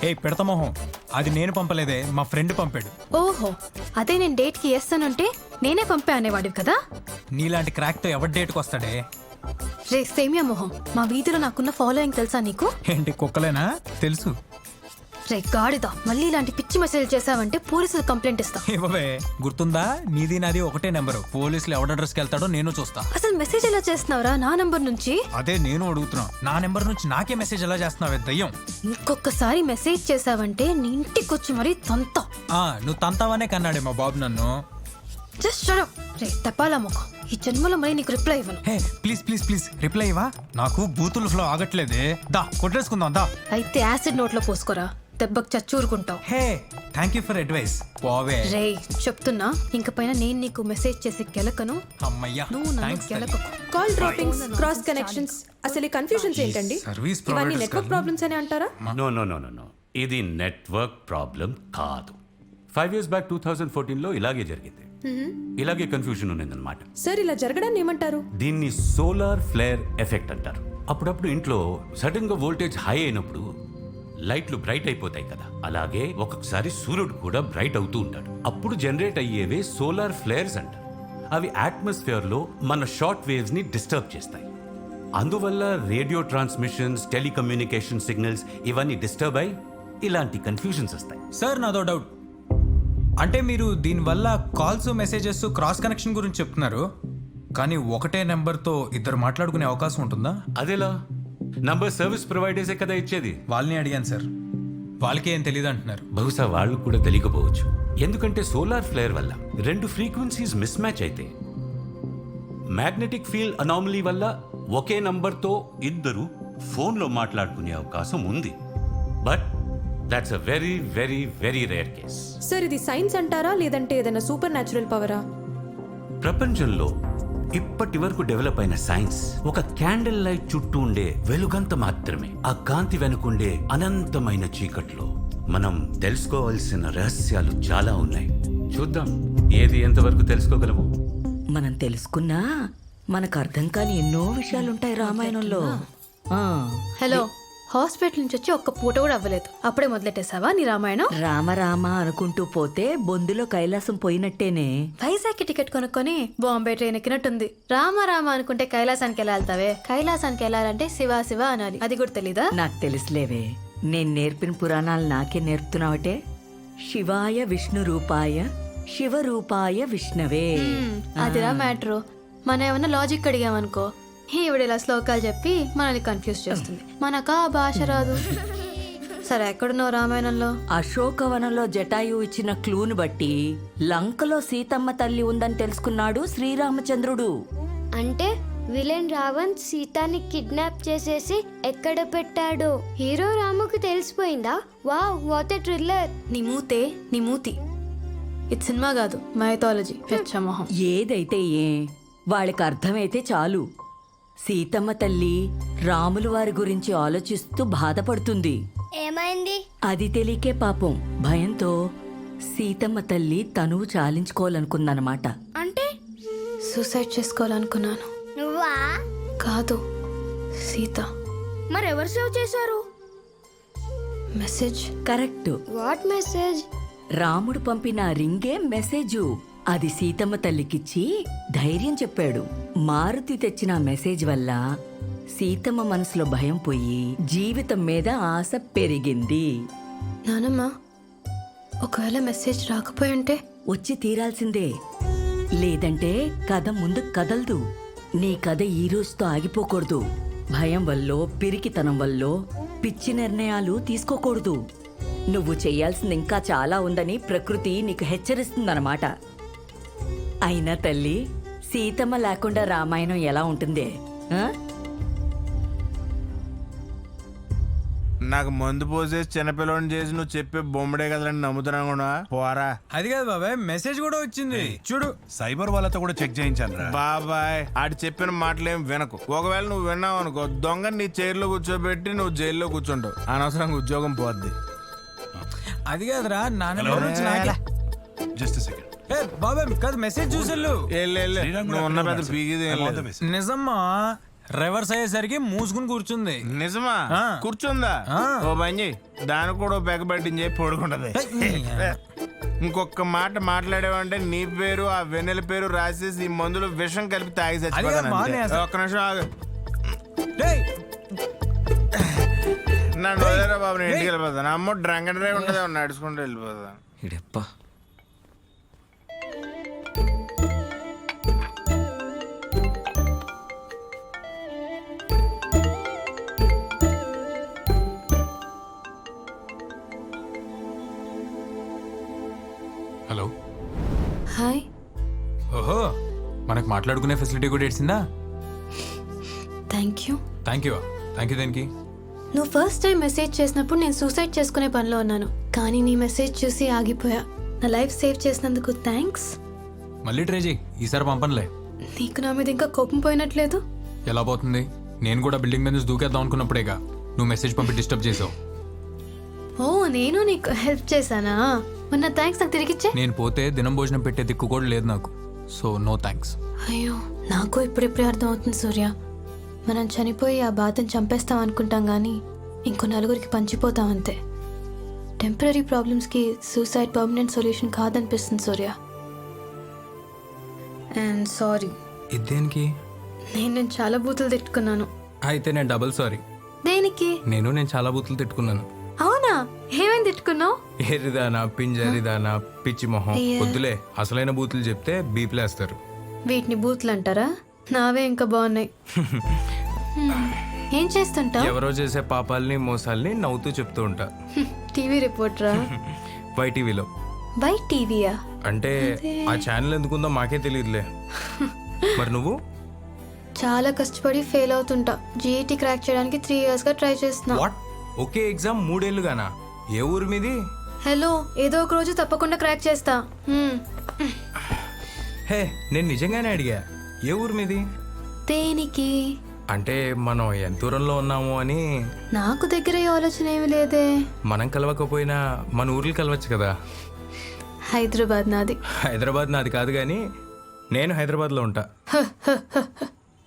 ఏ పెడత మొహం, అది నేను పంపలేదే, మా ఫ్రెండ్ పంపాడు. ఓహో, అదే నేను డేట్కి వేస్తానంటే నేనే పంపే అనేవాడివి కదా. నీలాంటి క్రాక్తో ఎవరి డేట్కి వస్తాడే? రే సేమియా మొహం, మా వీధిలో నాకున్న ఫాలోయింగ్ తెలుసా నీకు? ఏంటి కుక్కలేనా? తెలుసు. రే గాడిదా, మళ్ళీ ఇలాంటి పిచ్చి మెసేజ్ చేసావంటే పోలీసులు కంప్లైంట్ ఇస్తా. ఇవ్వవే, గుర్తుందా? నీది నాది ఒకటే నెంబరు. పోలీసులు ఎవడ అడ్రస్కి వెళ్తాడో నేను చూస్తా. అసలు మెసేజ్ ఎలా చేస్తున్నావురా నా నంబర్ నుంచి? అదే నేను అడుగుతున్నా, నా నెంబర్ నుంచి నాకే మెసేజ్ ఎలా చేస్తున్నావే దయ్యం? ఇంకొకసారి మెసేజ్ చేసావంటే నీ ఇంటికి వచ్చి మరీ తంతా. నువ్వు తంతావనే కన్నాడే మా బాబు నన్ను. Just shut up. రే తపాలా మొక్క, ఈ జన్మలో మరీ నీకు రిప్లై ఇవ్వను. Hey please please please reply ఇవ్వా. నాకు బూతుల ఫ్లో ఆగట్లేదే. దా కొట్టేసుకుందాం దా. అయితే యాసిడ్ నోట్లో పోసుకోరా, దెబ్బకు చచ్చూరుకుంటావు. Hey thank you for advice. పోవే. రే చెప్తున్నా, ఇంక పైన నేను నీకు మెసేజ్ చేసి కెలకను. అమ్మయ్యా, నువ్వు నన్ను థాంక్స్ కెలకకు. కాల్ డ్రాపింగ్స్, క్రాస్ కనెక్షన్స్, అసలు ఈ కన్ఫ్యూజన్స్ ఏంటండి? సర్వీస్ ఇవన్నీ ప్రొవైడర్స్ నెట్వర్క్ ప్రాబ్లమ్స్ అని అంటారా? No no no no no, ఇది నెట్వర్క్ ప్రాబ్లం కాదు. 5 years బ్యాక్ 2014లో ఇలాగే జరిగింది. ఇలాగే కన్ఫ్యూజన్ ఉన్నదన్నమాట. సార్ ఇలా జరగడాన్ని ఏమంటారు? దీన్ని సోలార్ ఫ్లేర్ ఎఫెక్ట్ అంటారు. అప్పుడప్పుడు ఇంట్లో సడన్ గా వోల్టేజ్ హై అయినప్పుడు లైట్లు బ్రైట్ అయిపోతాయి కదా, అలాగే ఒక్కొక్కసారి సూర్యుడు కూడా బ్రైట్ అవుతూ ఉంటాడు. అప్పుడు జనరేట్ అయ్యేవే సోలార్ ఫ్లేర్స్ అంటారు. అవి అట్మాస్ఫియర్ లో మన షార్ట్ వేవ్స్ ని డిస్టర్బ్ చేస్తాయి. అందువల్ల రేడియో ట్రాన్స్మిషన్స్, టెలికమ్యూనికేషన్ సిగ్నల్స్ ఇవన్నీ డిస్టర్బ్ అయి ఇలాంటి కన్ఫ్యూజన్స్ వస్తాయి. సార్ నాదో డౌట్. అంటే మీరు దీనివల్ల కాల్స్ మెసేజెస్ క్రాస్ కనెక్షన్ గురించి చెప్తున్నారు, కానీ ఒకటే నెంబర్తో ఇద్దరు మాట్లాడుకునే అవకాశం ఉంటుందా? అదేలా? నంబర్ సర్వీస్ ప్రొవైడర్సే కదా ఇచ్చేది. వాళ్ళని అడిగాను సార్, వాళ్ళకి ఏం తెలియదు అంటున్నారు. బహుశా వాళ్ళు కూడా తెలియకపోవచ్చు. ఎందుకంటే సోలార్ ఫ్లేర్ వల్ల 2 ఫ్రీక్వెన్సీస్ మిస్ మ్యాచ్ అయితే మ్యాగ్నెటిక్ ఫీల్డ్ అనామలీ వల్ల ఒకే నంబర్తో ఇద్దరు ఫోన్లో మాట్లాడుకునే అవకాశం ఉంది. But that's a very very very rare case. Sir ఇది సైన్స్ అంటారా లేదంటే ఏదైనా సూపర్ న్యాచురల్ పవరా? ప్రపంచంలో ఇప్పటి వరకు డెవలప్ అయిన సైన్స్ ఒక క్యాండిల్ లైట్ చుట్టూ ఉండే వెలుగంత మాత్రమే. ఆ కాంతి వెనుకుండే అనంతమైన చీకట్లో మనం తెలుసుకోవాల్సిన రహస్యాలు చాలా ఉన్నాయి. చూద్దాం ఏది ఎంతవరకు తెలుసుకోగలము. మనం తెలుసుకున్నా మనకు అర్థం కాని ఎన్నో విషయాలుంటాయి రామాయణంలో. హలో, హాస్పిటల్ నుంచి వచ్చి ఒక్క పూట కూడా అవ్వలేదు, అప్పుడే మొదలెట్టేసావా నీ రామాయణం? రామ రామ అనుకుంటూ పోతే బొందులో కైలాసం పోయినట్టేనే. వైజాగ్ టికెట్ కొనుక్కొని బాంబే ట్రైన్ ఎక్కినట్టుంది. రామ రామ అనుకుంటే కైలాసానికి ఎలా వెళ్తావే? కైలాసానికి వెళ్ళాలంటే శివ శివ అనాలి, అది కూడా తెలీదా? నాకు తెలుసులేవే, నేను నేర్పిన పురాణాలు నాకే నేర్పుతున్నావటే. శివాయ విష్ణు రూపాయ శివరూపాయ విష్ణవే. అదిరా మ్యాటరు. మనం ఏమన్నా లాజిక్ అడిగామనుకో, ఈవిడ ఇలా శ్లోకాలు చెప్పి మనల్ని కన్ఫ్యూజ్ చేస్తుంది. మనకా భాష రాదు. సరే ఎక్కడున్నావు రామాయణంలో? అశోకవనంలో జటాయు ఇచ్చిన క్లూను బట్టి లంకలో సీతమ్మ తల్లి ఉందని తెలుసుకున్నాడు శ్రీరామచంద్రుడు. అంటే విలన్ రావణ్ సీతాని కిడ్నాప్ చేసేసి ఎక్కడ పెట్టాడో హీరో రాముకి తెలిసిపోయిందా? Wow, what a thriller. నీ మూతి. ఇది సినిమా కాదు, మైథాలజీ. పెచ్చమోహం. ఏదైతే ఏ, వాళ్ళకి అర్థమైతే చాలు. సీతమ్మ తల్లి రాములు వారి గురించి ఆలోచిస్తూ బాధపడుతుంది. ఏమైంది? అది తెలియకే పాపం భయంతో సీతమ్మ తల్లి తనువు చాలించుకోవాలనుకుందనమాట. అంటే సూసైడ్ చేసుకోవాలనుకున్నాను. నువ్వా? కాదు, సీత. మరెవరు సేవ్ చేశారు? మెసేజ్. కరెక్ట్. What message? రాముడు పంపిన రింగే మెసేజు. అది సీతమ్మ తల్లికిచ్చి ధైర్యం చెప్పాడు. మారుతి తెచ్చిన మెసేజ్ వల్ల సీతమ్మ మనసులో భయం పోయి జీవితం మీద ఆశ పెరిగింది. నానమ్మ, ఒకవేళ మెసేజ్ రాకపోయి ఉంటే? వచ్చి తీరాల్సిందే, లేదంటే కథ ముందు కదలదు. నీ కథ ఈ రోజుతో ఆగిపోకూడదు. భయం వల్లో పిరికితనం వల్లో పిచ్చి నిర్ణయాలు తీసుకోకూడదు. నువ్వు చెయ్యాల్సింది ఇంకా చాలా ఉందని ప్రకృతి నీకు హెచ్చరిస్తుందన్నమాట. అయినా తల్లి, సీతమ్మ లేకుండా రామాయణం ఎలా ఉంటుందే? నాకు మందు పోసేసి చిన్నపిల్లని చేసి నువ్వు చెప్పే బొమ్మడే కదండి నమ్ముతున్నా పోరా. అది కాదు బాబాయ్, మెసేజ్ కూడా వచ్చింది చూడు. సైబర్ వాళ్ళతో కూడా చెక్ చేయించాను బాబాయ్. ఆడు చెప్పిన మాటలేం వినకు. ఒకవేళ నువ్వు విన్నావు అనుకో, దొంగ నీ చైర్లో కూర్చోబెట్టి నువ్వు జైల్లో కూర్చుంటావు. అనవసరంగా ఉద్యోగం పోద్ది. అది కాదురా, నాన్న జస్ట్ సెకండ్. బాబాయ్ కాదు, మెసేజ్ చూసేళ్ళు. నువ్వు ఉన్న పెద్ద పీకిది నిజమ్మా. రివర్స్ అయ్యేసరికి మూసుకుని కూర్చుంది. నిజమా? ఆ. కూర్చుందా? ఆ. ఓ పని చెయ్యి, దానికి కూడా పెగబెట్టించి చెప్పి పడుకుంటది. ఇంకొక మాట మాట్లాడేవంటే నీ పేరు ఆ వెన్నెల పేరు రాసేసి ఈ మందులు విషం కలిపి తాగి చచ్చిపోతాను అమ్మా, అంతే. నేను అసలు- ఒక్క నిమిషం ఆగు. డేయ్, నన్ను వదిలేరా బాబు, నేను ఇంటికి వెళ్ళిపోతాను. అమ్మ డ్రంక్ అండ్ డ్రైవ్ ఉంటుంది, నడుచుకుంటూ వెళ్ళిపోతాను. ఇడప్ప హలో. హాయ్. ఓహో, మనకు మాట్లాడుకునే ఫెసిలిటీ కూడా ఇచ్చిందా? Thank you. థ్యాంక్ యూ దేనికి? నువ్వు ఫస్ట్ టైం మెసేజ్ చేసినప్పుడు నేను సూసైడ్ చేసుకునే పనిలో ఉన్నాను, కానీ నీ మెసేజ్ చూసి ఆగిపోయా. నా లైఫ్ సేవ్ చేసినందుకు థ్యాంక్స్. మళ్ళీ ట్రై చేయి, ఈసారి పంపనులే. నీకు నా మీద ఇంకా కోపం పోయినట్లేదు? ఎలా పోతుంది? నేను కూడా బిల్డింగ్ మీద నుంచి దూకేద్దాం అనుకున్నప్పుడేగా నువ్వు మెసేజ్ పంపి డిస్టర్బ్ చేసావు. ఓ, నేను నీకు హెల్ప్ చేశానా? మొన్న థ్యాంక్స్ నాకు తిరిగిచ్చే. నేను పోతే దినం భోజనం పెట్టే దిక్కు కూడా లేదు నాకు, సో నో థ్యాంక్స్. అయ్యో, నాకు ఇప్పుడిప్పుడే అర్థం అవుతుంది సూర్య. మనం చనిపోయి ఆ బాధను చంపేస్తాం అనుకుంటాం కానీ ఇంకో నలుగురికి పంచిపోతాం అంతే. టెంపరీ ప్రాబ్లమ్స్కి సూసైడ్ పర్మనెంట్ సొల్యూషన్ కాదనిపిస్తుంది సూర్య. అండ్ సారీ, ఇదేనికి? నేను చాలా బూతులు తిట్టుకున్నాను. అయితే నేను డబుల్ సారీ. దేనికి? నేను చాలా బూతులు తిట్టుకున్నాను. అవునా? ఏమేమి తిట్టుకున్నావు? ఏరిదానా, పింజరిదానా, పిచ్చి మొహం. అయ్యా. వద్దులే, అసలైన బూతులు చెప్తే బీప్లేస్తారు. వీటిని బూతులు అంటారా? నావే ఇంకా బాగున్నాయి. ఏం చేస్తుంటావు? ఎవరో చేసే పాపాలని మోసాలని నవ్వుతూ చెప్తూ ఉంటా. టీవీ రిపోర్టరా? వైటీవీలో. బై టీవీయా? అంటే ఆ ఛానల్ ఎందుకుందో మాకే తెలియదులే. మరి నువ్వు? చాలా కష్టపడి ఫెయిల్ అవుతుంటా. జీఈటీ క్రాక్ చేయడానికి 3 years గా ట్రై చేస్తున్నా. వాట్? Okay exam 3 ఏళ్ళుగానా? ఏ ఊరు మీది? హలో, ఏదో ఒక రోజు తప్పకుండా క్రాక్ చేస్తా. హే, నేను నిజంగానే అడిగా, ఏ ఊరు మీది? దేనికి? అంటే మనం ఎంత దూరంలో ఉన్నాము అని. నాకు దగ్గర ఈ ఆలోచన ఏమి లేదే. మనం కలవకపోయినా మన ఊర్లు కలవచ్చు కదా. హైదరాబాద్ నాది. హైదరాబాద్ నాది కాదు కానీ నేను హైదరాబాద్లో ఉంటా.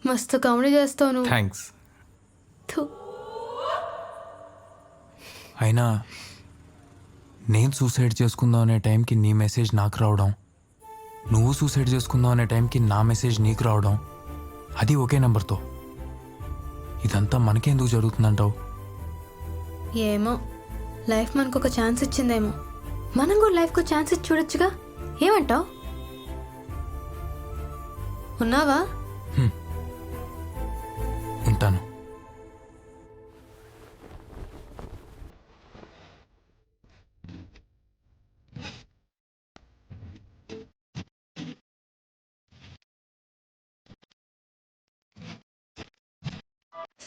మస్తు కామెడీ చేస్తావు నువ్వు. థ్యాంక్స్. థు. అయినా నేను సూసైడ్ చేసుకుందాం అనే టైంకి నీ మెసేజ్ నాకు రావడం, నువ్వు సూసైడ్ చేసుకుందాం అనే టైంకి నా మెసేజ్ నీకు రావడం, అది ఒకే నెంబర్తో. ఇదంతా మనకెందుకు జరుగుతుందంటావు? ఏమో, లైఫ్ మనకు ఒక ఛాన్స్ ఇచ్చిందేమో. మనం కూడా లైఫ్కు ఛాన్స్ ఇచ్చి చూడొచ్చుగా. ఏమంటావు? ఉన్నావా? ఉంటాను.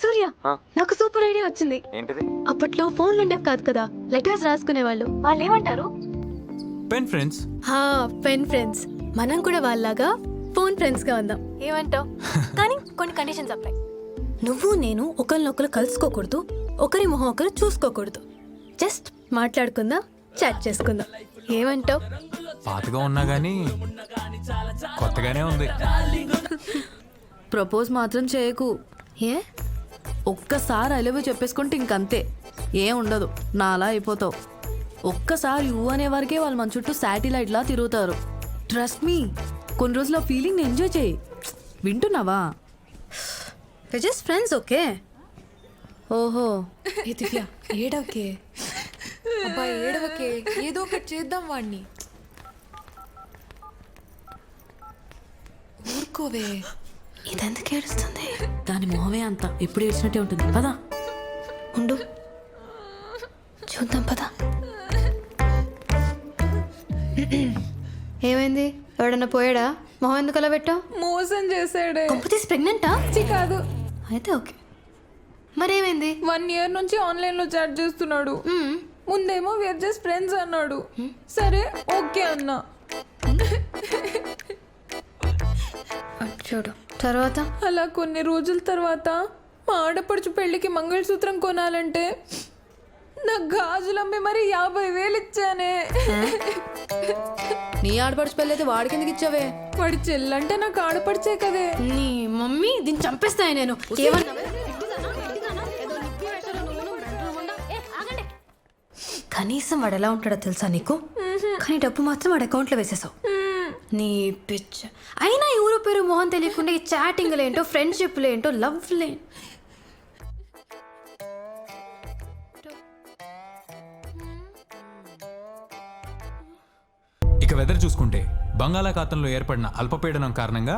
సూర్య, నాకు సూపర్ ఐడియా వచ్చింది. ఏంటిది? అప్పట్లో ఫోన్లు ఉండేవి కాదు కదా, లెటర్స్ రాసుకునేవాళ్ళు. వాళ్ళు ఏమంటారు? Pen friends. Pen friends. మనం కూడా వాళ్ళలాగా ఫోన్ ఫ్రెండ్స్ గా ఉందాం. ఏమంటావు? కానీ కొన్ని కండిషన్స్ అప్లై. నువ్వు నేను ఒకరినొకరు కలుసుకోకూడదు, ఒకరి మొహం ఒకరు చూసుకోకూడదు. జస్ట్ మాట్లాడుకుందాం, చాట్ చేసుకుందాం. ఏమంటావు? పాతగా ఉన్నా కానీ కొత్తగానే ఉంది. ప్రపోజ్ మాత్రం చేయకు. ఏ? ఒక్కసారి ఐ లవ్ యూ చెప్పేసుకుంటే ఇంకంతే, ఏం ఉండదు, నాలా అయిపోతావు. ఒక్కసారి యూ అనే వరకే వాళ్ళు మన చుట్టూ శాటిలైట్లా తిరుగుతారు. ట్రస్ట్ మీ, కొన్ని రోజులు ఆ ఫీలింగ్ ఎంజాయ్ చేయి. వింటున్నావా? Just friends, okay? ఓహో, దివ్య ఏడవకే, అబ్బాయి ఏడవకే, ఏదో ఒకటి చేద్దాం వాడిని. ఊరుకోవే. ఇదెందుకు ఏడుస్తుంది? దాని మొహమే అంత ఎప్పుడు ఏడ్చినట్టే ఉంటుంది. పదా ఉండు, చూద్దాం పదా. ఏమైంది? ఎవడన్నా పోయాడా? మొహం ఎందుకు అలా పెట్టావు? మోసం చేశాడే. కంపెనీస్ ప్రెగ్నెంటా? కాదు, అయితే ఓకే. మరేమైంది? 1 year నుంచి ఆన్లైన్ లో చాట్ చేస్తున్నాడు. ముందేమో వేర్ జస్ట్ ఫ్రెండ్స్ అన్నాడు. సరే ఓకే అన్నా. చూడు తర్వాత. అలా కొన్ని రోజుల తర్వాత మా ఆడపడుచు పెళ్లికి మంగళసూత్రం కొనాలంటే నా గాజులమ్మి మరి 50,000 ఇచ్చానే. నీ ఆడపడుచు పెళ్ళైతే వాడికి ఎందుకు ఇచ్చావే? వాడి చెల్లంటే నాకు ఆడపడిచే కదే. నీ మమ్మీ దీన్ని చంపేస్తాయి నేను. కనీసం వాడు ఎలా ఉంటాడో తెలుసా నీకు? కానీ డబ్బు మాత్రం వాడి అకౌంట్లో వేసేసావు. నీ పిచ్చ. అయినా ఈ ఊరు పేరు మొహం తెలియకుండా ఈ చాటింగ్లు ఏంటో, ఫ్రెండ్షిప్లు ఏంటో, లవ్లే. ఇక వెదర్ చూసుకుంటే బంగాళాఖాతంలో ఏర్పడిన అల్పపీడనం కారణంగా